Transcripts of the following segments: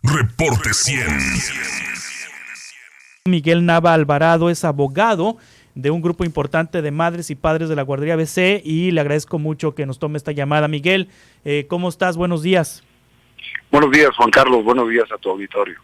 Reporte 100. Miguel Nava Alvarado es abogado de un grupo importante de madres y padres de la guardería ABC y le agradezco mucho que nos tome esta llamada. Miguel, ¿cómo estás? Buenos días. Buenos días, Juan Carlos. Buenos días a tu auditorio.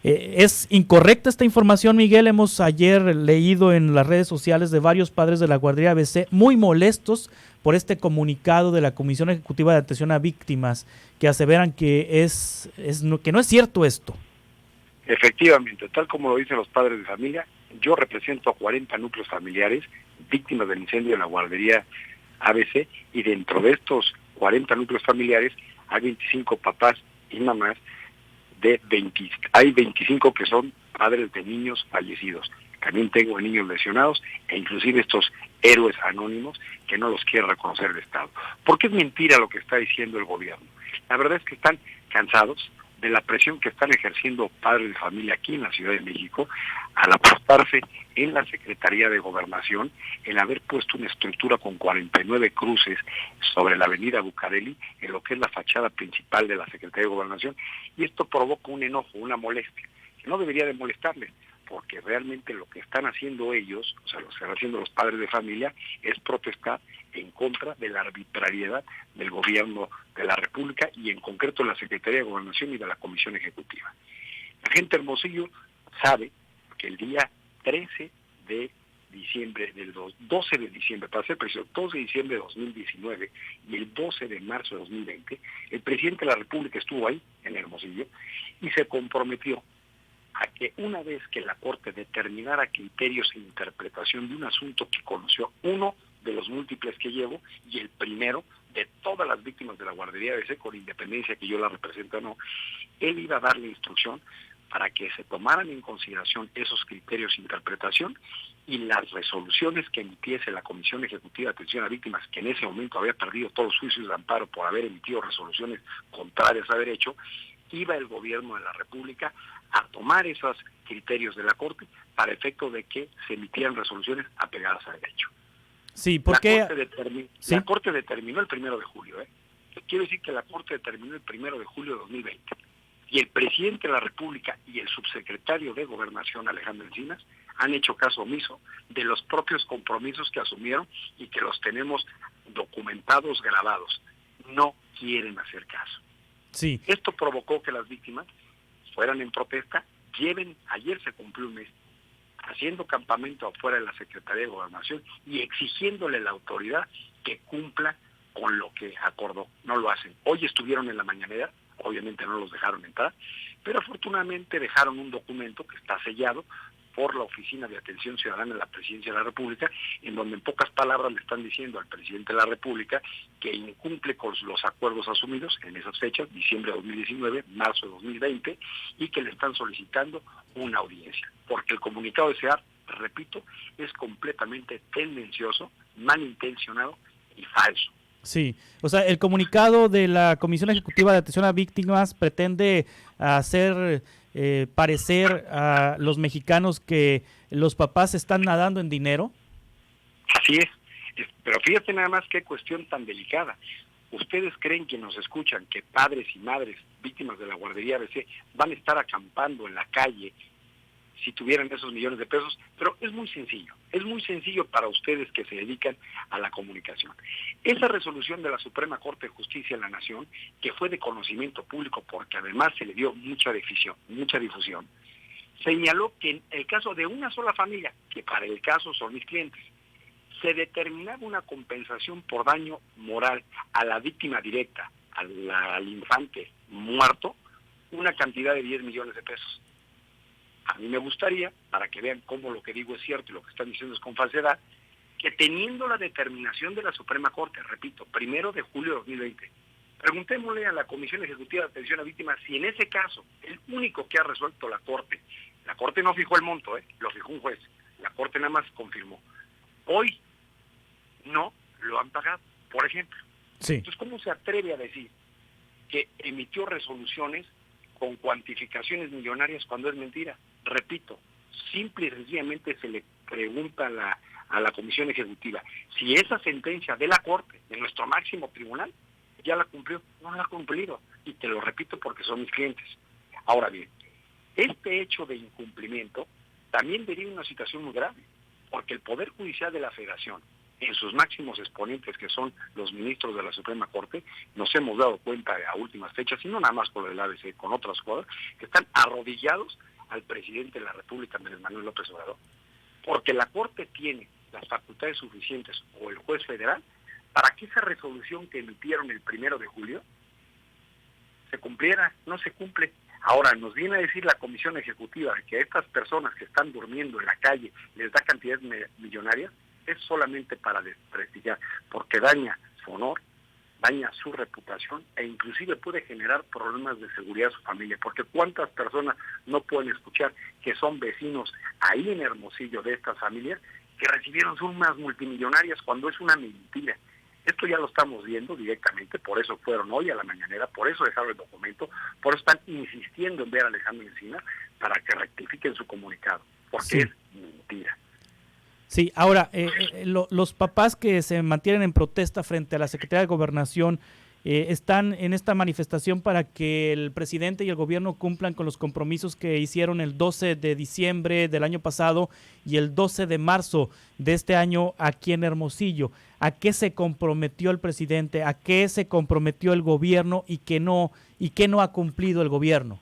¿Es incorrecta esta información, Miguel? Hemos ayer leído en las redes sociales de varios padres de la guardería ABC muy molestos por este comunicado de la Comisión Ejecutiva de Atención a Víctimas que aseveran que que no es cierto esto. Efectivamente, tal como lo dicen los padres de familia, yo represento a 40 núcleos familiares víctimas del incendio de la guardería ABC y dentro de estos 40 núcleos familiares hay 25 papás y mamás hay 25 que son padres de niños fallecidos. También tengo niños lesionados e inclusive estos héroes anónimos que no los quiere reconocer el Estado. Porque es mentira lo que está diciendo el gobierno. La verdad es que están cansados de la presión que están ejerciendo padres de familia aquí en la Ciudad de México al apostarse en la Secretaría de Gobernación, el haber puesto una estructura con 49 cruces sobre la avenida Bucareli, en lo que es la fachada principal de la Secretaría de Gobernación, y esto provoca un enojo, una molestia, que no debería de molestarles, porque realmente lo que están haciendo ellos, o sea, lo que están haciendo los padres de familia, es protestar en contra de la arbitrariedad del gobierno de la República y en concreto de la Secretaría de Gobernación y de la Comisión Ejecutiva. La gente de Hermosillo sabe que el día 13 de diciembre, 12 de diciembre, para ser preciso, 12 de diciembre de 2019 y el 12 de marzo de 2020, el presidente de la República estuvo ahí, en Hermosillo, y se comprometió a que una vez que la Corte determinara criterios e interpretación de un asunto que conoció uno de los múltiples que llevo y el primero de todas las víctimas de la guardería ABC, con independencia que yo la represento o no, él iba a darle instrucción para que se tomaran en consideración esos criterios de interpretación y las resoluciones que emitiese la Comisión Ejecutiva de Atención a Víctimas, que en ese momento había perdido todos los juicios de amparo por haber emitido resoluciones contrarias a derecho, iba el gobierno de la República a tomar esos criterios de la Corte para efecto de que se emitieran resoluciones apegadas a derecho. Sí, porque la Corte determinó el 1 de julio. Quiero decir que la Corte determinó el 1 de julio de 2020. Y el presidente de la República y el subsecretario de Gobernación, Alejandro Encinas, han hecho caso omiso de los propios compromisos que asumieron y que los tenemos documentados, grabados. No quieren hacer caso. Sí. Esto provocó que las víctimas fueran en protesta, ayer se cumplió un mes, haciendo campamento afuera de la Secretaría de Gobernación y exigiéndole a la autoridad que cumpla con lo que acordó. No lo hacen. Hoy estuvieron en la mañanera, obviamente no los dejaron entrar, pero afortunadamente dejaron un documento que está sellado por la Oficina de Atención Ciudadana de la Presidencia de la República, en donde en pocas palabras le están diciendo al presidente de la República que incumple con los acuerdos asumidos en esas fechas, diciembre de 2019, marzo de 2020, y que le están solicitando una audiencia. Porque el comunicado de SEAR, repito, es completamente tendencioso, malintencionado y falso. Sí, o sea, el comunicado de la Comisión Ejecutiva de Atención a Víctimas pretende hacer parecer a los mexicanos que los papás están nadando en dinero. Así es, pero fíjate nada más qué cuestión tan delicada. ¿Ustedes creen que nos escuchan que padres y madres víctimas de la guardería ABC van a estar acampando en la calle si tuvieran esos millones de pesos? Pero es muy sencillo para ustedes que se dedican a la comunicación. Esa resolución de la Suprema Corte de Justicia de la Nación, que fue de conocimiento público porque además se le dio mucha difusión, señaló que en el caso de una sola familia, que para el caso son mis clientes, se determinaba una compensación por daño moral a la víctima directa, al infante muerto, una cantidad de 10 millones de pesos. A mí me gustaría, para que vean cómo lo que digo es cierto y lo que están diciendo es con falsedad, que teniendo la determinación de la Suprema Corte, repito, 1 de julio de 2020, preguntémosle a la Comisión Ejecutiva de Atención a Víctimas si en ese caso, el único que ha resuelto la Corte no fijó el monto, lo fijó un juez, la Corte nada más confirmó. Hoy no lo han pagado, por ejemplo. Sí. Entonces, ¿cómo se atreve a decir que emitió resoluciones con cuantificaciones millonarias cuando es mentira? Repito, simple y sencillamente se le pregunta a la Comisión Ejecutiva si esa sentencia de la Corte, de nuestro máximo tribunal, ya la cumplió. No la ha cumplido, y te lo repito porque son mis clientes. Ahora bien, este hecho de incumplimiento también deriva de una situación muy grave, porque el Poder Judicial de la Federación, en sus máximos exponentes, que son los ministros de la Suprema Corte, nos hemos dado cuenta a últimas fechas, y no nada más por el ABC, con otras cosas, que están arrodillados al presidente de la República, Andrés Manuel López Obrador, porque la Corte tiene las facultades suficientes, o el juez federal, para que esa resolución que emitieron el 1 de julio se cumpliera. No se cumple. Ahora nos viene a decir la Comisión Ejecutiva que a estas personas que están durmiendo en la calle les da cantidades millonarias, es solamente para desprestigiar, porque daña su honor, daña su reputación e inclusive puede generar problemas de seguridad a su familia, porque cuántas personas no pueden escuchar que son vecinos ahí en Hermosillo de estas familias que recibieron sumas multimillonarias cuando es una mentira. Esto ya lo estamos viendo directamente, por eso fueron hoy a la mañanera, por eso dejaron el documento, por eso están insistiendo en ver a Alejandro Encinas para que rectifiquen su comunicado, porque sí, es mentira. Sí, ahora, los papás que se mantienen en protesta frente a la Secretaría de Gobernación están en esta manifestación para que el presidente y el gobierno cumplan con los compromisos que hicieron el 12 de diciembre del año pasado y el 12 de marzo de este año aquí en Hermosillo. ¿A qué se comprometió el presidente? ¿A qué se comprometió el gobierno y qué no ha cumplido el gobierno?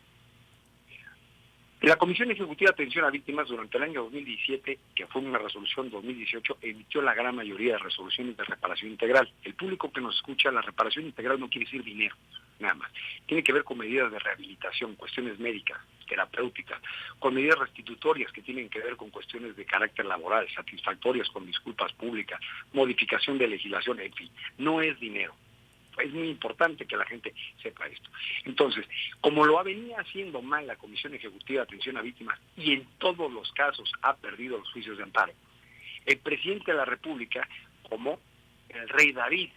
La Comisión Ejecutiva de Atención a Víctimas durante el año 2017, que fue una resolución 2018, emitió la gran mayoría de resoluciones de reparación integral. El público que nos escucha, la reparación integral no quiere decir dinero, nada más. Tiene que ver con medidas de rehabilitación, cuestiones médicas, terapéuticas, con medidas restitutorias que tienen que ver con cuestiones de carácter laboral, satisfactorias con disculpas públicas, modificación de legislación, en fin, no es dinero. Es muy importante que la gente sepa esto. Entonces, como lo venía haciendo mal la Comisión Ejecutiva de Atención a Víctimas y en todos los casos ha perdido los juicios de amparo, el presidente de la República, como el rey David,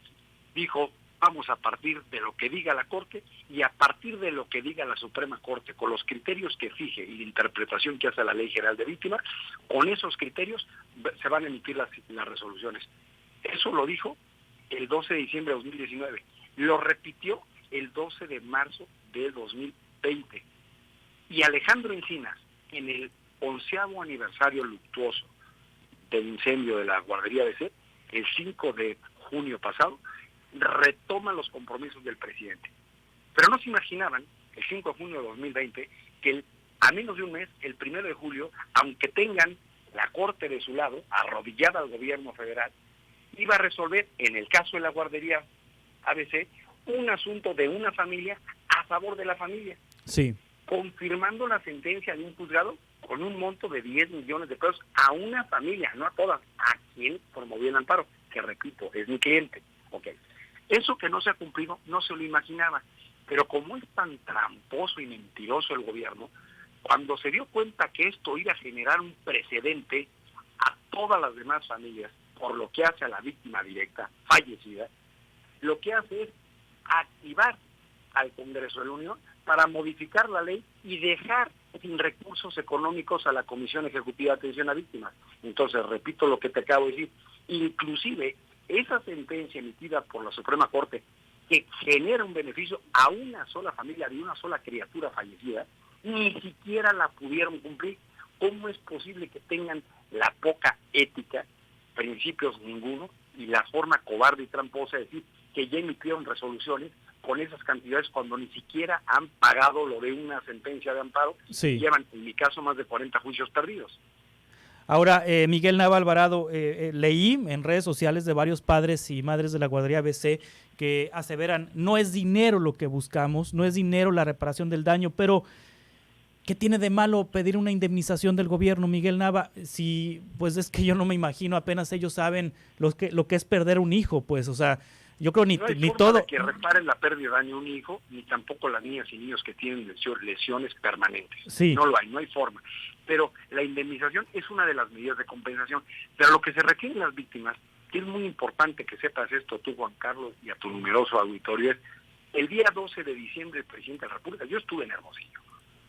dijo: vamos a partir de lo que diga la Corte y a partir de lo que diga la Suprema Corte, con los criterios que fije y la interpretación que hace la Ley General de Víctimas, con esos criterios se van a emitir las resoluciones. Eso lo dijo el 12 de diciembre de 2019, lo repitió el 12 de marzo de 2020. Y Alejandro Encinas, en el 11º aniversario luctuoso del incendio de la guardería ABC, el 5 de junio pasado, retoma los compromisos del presidente. Pero no se imaginaban, el 5 de junio de 2020, que a menos de un mes, el 1 de julio, aunque tengan la Corte de su lado, arrodillada al gobierno federal, iba a resolver, en el caso de la guardería ABC, un asunto de una familia a favor de la familia. Sí. Confirmando la sentencia de un juzgado con un monto de 10 millones de pesos a una familia, no a todas, a quien promovió el amparo, que repito, es mi cliente. Okay. Eso que no se ha cumplido no se lo imaginaba, pero como es tan tramposo y mentiroso el gobierno, cuando se dio cuenta que esto iba a generar un precedente a todas las demás familias, por lo que hace a la víctima directa fallecida, lo que hace es activar al Congreso de la Unión para modificar la ley y dejar sin recursos económicos a la Comisión Ejecutiva de Atención a Víctimas. Entonces, repito lo que te acabo de decir, inclusive esa sentencia emitida por la Suprema Corte que genera un beneficio a una sola familia de una sola criatura fallecida, ni siquiera la pudieron cumplir. ¿Cómo es posible que tengan la poca ética, principios ninguno, y la forma cobarde y tramposa de decir que ya emitieron resoluciones con esas cantidades cuando ni siquiera han pagado lo de una sentencia de amparo? Sí. Y llevan, en mi caso, más de 40 juicios perdidos. Ahora, Miguel Nava Alvarado, leí en redes sociales de varios padres y madres de la guardería ABC que aseveran: no es dinero lo que buscamos, no es dinero la reparación del daño, pero ¿qué tiene de malo pedir una indemnización del gobierno, Miguel Nava? Si, pues es que yo no me imagino, apenas ellos saben lo que es perder un hijo, pues, o sea, yo creo ni no hay forma todo. De que reparen la pérdida de daño de un hijo, ni tampoco las niñas y niños que tienen lesiones permanentes. Sí. No lo hay, no hay forma. Pero la indemnización es una de las medidas de compensación. Pero lo que se refiere a las víctimas, que es muy importante que sepas esto tú, Juan Carlos, y a tu numeroso auditorio, es el día 12 de diciembre el presidente de la República, yo estuve en Hermosillo.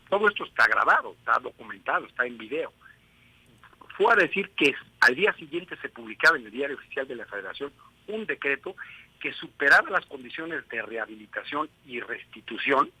Todo esto está grabado, está documentado, está en video. Fue a decir que al día siguiente se publicaba en el Diario Oficial de la Federación un decreto que superaba las condiciones de rehabilitación y restitución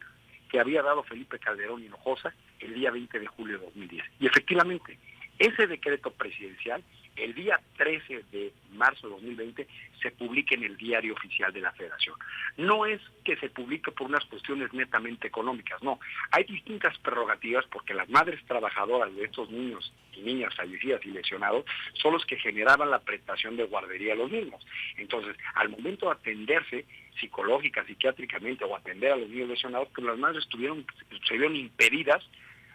que había dado Felipe Calderón Hinojosa el día 20 de julio de 2010. Y efectivamente, ese decreto presidencial, el día 13 de marzo de 2020, se publica en el Diario Oficial de la Federación. No es que se publique por unas cuestiones netamente económicas, no. Hay distintas prerrogativas porque las madres trabajadoras de estos niños y niñas fallecidas y lesionados son los que generaban la prestación de guardería a los mismos. Entonces, al momento de atenderse psicológica, psiquiátricamente o atender a los niños lesionados, pues las madres se vieron impedidas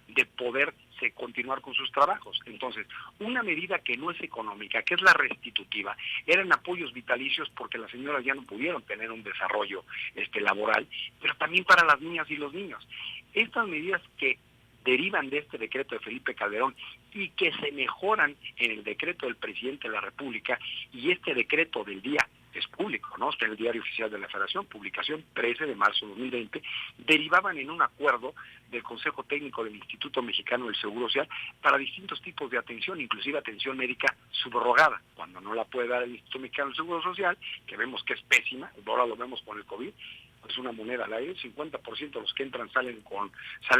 de poder continuar con sus trabajos. Entonces, una medida que no es económica, que es la restitutiva, eran apoyos vitalicios porque las señoras ya no pudieron tener un desarrollo laboral, pero también para las niñas y los niños. Estas medidas que derivan de este decreto de Felipe Calderón y que se mejoran en el decreto del presidente de la República, y este decreto del día es público, ¿no? Está en el Diario Oficial de la Federación, publicación 13 de marzo de 2020, derivaban en un acuerdo del Consejo Técnico del Instituto Mexicano del Seguro Social para distintos tipos de atención, inclusive atención médica subrogada, cuando no la puede dar el Instituto Mexicano del Seguro Social, que vemos que es pésima, ahora lo vemos con el COVID, es una moneda al aire, 50% de los que entran salen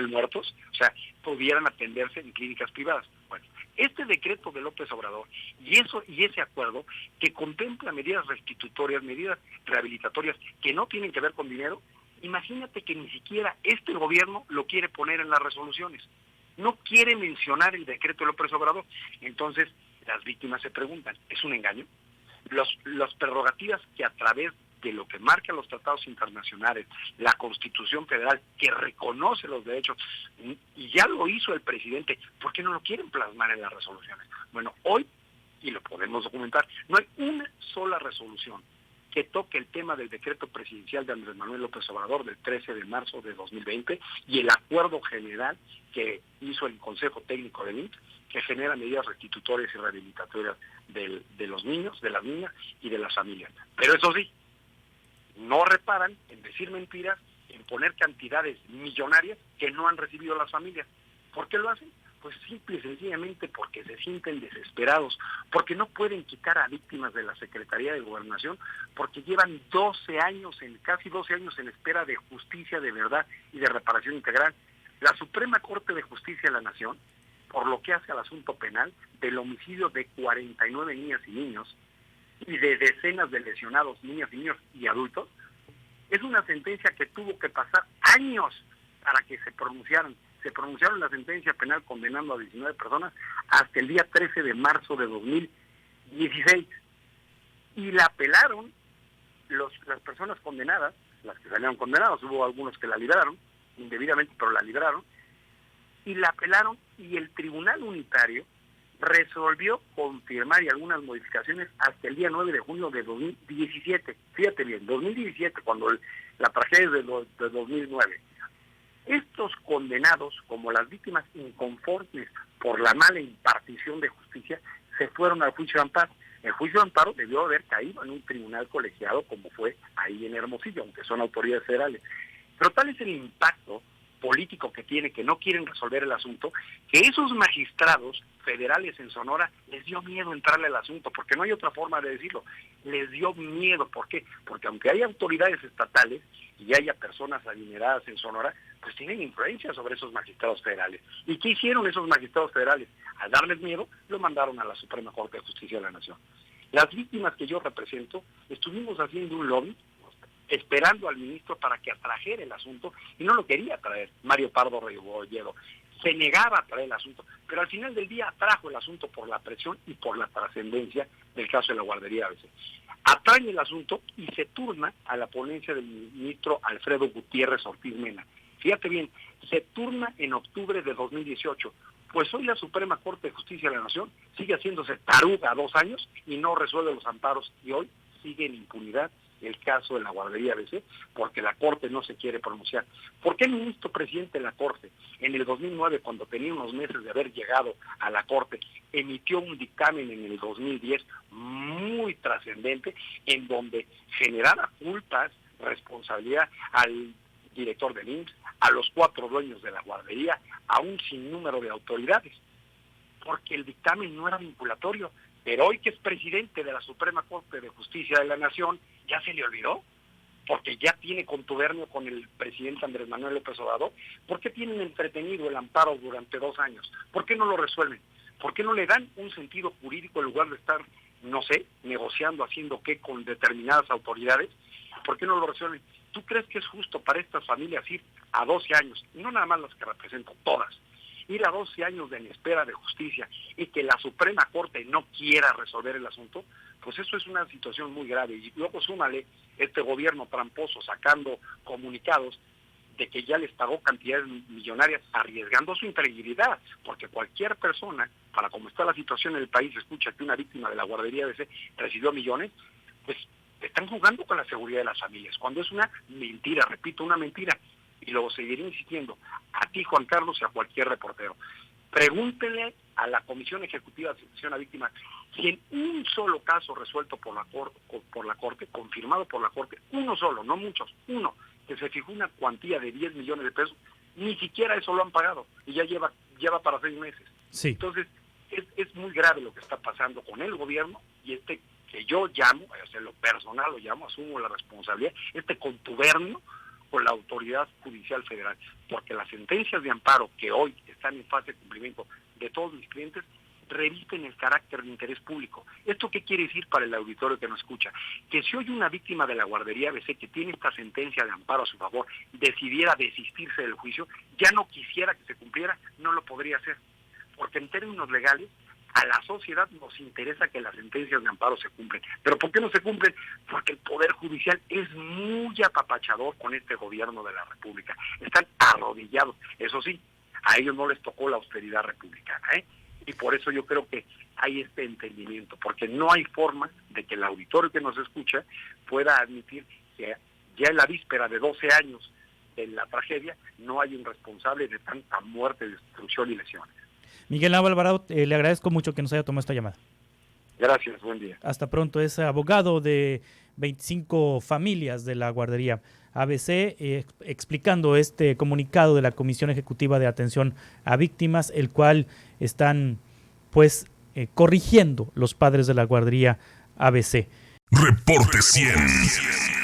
muertos, o sea, pudieran atenderse en clínicas privadas. Bueno, este decreto de López Obrador y ese acuerdo que contempla medidas restitutorias, medidas rehabilitatorias que no tienen que ver con dinero, imagínate que ni siquiera este gobierno lo quiere poner en las resoluciones. No quiere mencionar el decreto de López Obrador. Entonces, las víctimas se preguntan, ¿es un engaño? Las prerrogativas que a través de lo que marcan los tratados internacionales, la Constitución Federal, que reconoce los derechos, y ya lo hizo el presidente, ¿por qué no lo quieren plasmar en las resoluciones? Bueno, hoy, y lo podemos documentar, no hay una sola resolución que toque el tema del decreto presidencial de Andrés Manuel López Obrador del 13 de marzo de 2020 y el acuerdo general que hizo el Consejo Técnico del IMSS, que genera medidas restitutorias y rehabilitatorias de los niños, de las niñas y de las familias. Pero eso sí, no reparan en decir mentiras, en poner cantidades millonarias que no han recibido las familias. ¿Por qué lo hacen? Pues simple y sencillamente porque se sienten desesperados, porque no pueden quitar a víctimas de la Secretaría de Gobernación, porque llevan casi 12 años en espera de justicia de verdad y de reparación integral. La Suprema Corte de Justicia de la Nación, por lo que hace al asunto penal del homicidio de 49 niñas y niños, y de decenas de lesionados, niñas y niños y adultos, es una sentencia que tuvo que pasar años para que se pronunciaran. Se pronunciaron la sentencia penal condenando a 19 personas hasta el día 13 de marzo de 2016. Y la apelaron las personas condenadas, las que salieron condenadas, hubo algunos que la liberaron, indebidamente, pero la liberaron, y la apelaron, y el Tribunal Unitario resolvió confirmar y algunas modificaciones hasta el día 9 de junio de 2017. Fíjate bien, 2017, cuando la tragedia de 2009. Estos condenados, como las víctimas inconformes por la mala impartición de justicia, se fueron al juicio de amparo. El juicio de amparo debió haber caído en un tribunal colegiado como fue ahí en Hermosillo, aunque son autoridades federales. Pero tal es el impacto político que tiene, que no quieren resolver el asunto, que esos magistrados federales en Sonora les dio miedo entrarle al asunto, porque no hay otra forma de decirlo, les dio miedo. ¿Por qué? Porque aunque haya autoridades estatales y haya personas adineradas en Sonora, pues tienen influencia sobre esos magistrados federales. ¿Y qué hicieron esos magistrados federales? Al darles miedo, lo mandaron a la Suprema Corte de Justicia de la Nación. Las víctimas que yo represento, estuvimos haciendo un lobby, esperando al ministro para que atrajera el asunto, y no lo quería traer. Mario Pardo Rebolledo se negaba a traer el asunto, pero al final del día atrajo el asunto por la presión y por la trascendencia del caso de la guardería ABC. Atrae el asunto y se turna a la ponencia del ministro Alfredo Gutiérrez Ortiz Mena. Fíjate bien, se turna en octubre de 2018. Pues hoy la Suprema Corte de Justicia de la Nación sigue haciéndose taruga a 2 años y no resuelve los amparos, y hoy sigue en impunidad el caso de la guardería ABC, porque la Corte no se quiere pronunciar. ¿Por qué el ministro presidente de la Corte, en el 2009, cuando tenía unos meses de haber llegado a la Corte, emitió un dictamen en el 2010 muy trascendente, en donde generaba culpas, responsabilidad al director del IMSS, a los 4 dueños de la guardería, a un sinnúmero de autoridades? Porque el dictamen no era vinculatorio. Pero hoy, que es presidente de la Suprema Corte de Justicia de la Nación, ¿ya se le olvidó? porque ya tiene contubernio con el presidente Andrés Manuel López Obrador. ¿Por qué tienen entretenido el amparo durante 2 años? ¿Por qué no lo resuelven? ¿Por qué no le dan un sentido jurídico en lugar de estar, no sé, negociando, haciendo qué con determinadas autoridades? ¿Por qué no lo resuelven? ¿Tú crees que es justo para estas familias ir a 12 años, no nada más las que represento, todas, ir a 12 años de en espera de justicia y que la Suprema Corte no quiera resolver el asunto? Pues eso es una situación muy grave. Y luego súmale este gobierno tramposo sacando comunicados de que ya les pagó cantidades millonarias arriesgando su integridad, porque cualquier persona, para como está la situación en el país, escucha que una víctima de la guardería ABC recibió millones, pues están jugando con la seguridad de las familias, cuando es una mentira, repito, una mentira. Y luego seguiré insistiendo, a ti, Juan Carlos, y a cualquier reportero, pregúntenle a la Comisión Ejecutiva de Atención a Víctimas si en un solo caso resuelto por la Corte, confirmado por la Corte, uno solo, no muchos, uno, que se fijó una cuantía de 10 millones de pesos, ni siquiera eso lo han pagado, y ya lleva para 6 meses. Sí. Entonces, es muy grave lo que está pasando con el gobierno, y que yo llamo, en lo personal lo llamo, asumo la responsabilidad, contubernio con la autoridad judicial federal, porque las sentencias de amparo que hoy están en fase de cumplimiento de todos mis clientes revisten el carácter de interés público. ¿Esto qué quiere decir para el auditorio que nos escucha? Que si hoy una víctima de la guardería ABC que tiene esta sentencia de amparo a su favor decidiera desistirse del juicio, ya no quisiera que se cumpliera, no lo podría hacer, porque en términos legales a la sociedad nos interesa que las sentencias de amparo se cumplen. ¿Pero por qué no se cumplen? Porque el Poder Judicial es muy apapachador con este gobierno de la República. Están arrodillados. Eso sí, a ellos no les tocó la austeridad republicana, Y por eso yo creo que hay este entendimiento, porque no hay forma de que el auditorio que nos escucha pueda admitir que ya en la víspera de 12 años de la tragedia no hay un responsable de tanta muerte, destrucción y lesiones. Miguel Nava Alvarado, le agradezco mucho que nos haya tomado esta llamada. Gracias, buen día. Hasta pronto. Es abogado de 25 familias de la guardería ABC, explicando este comunicado de la Comisión Ejecutiva de Atención a Víctimas, el cual están corrigiendo los padres de la guardería ABC. Reporte 100.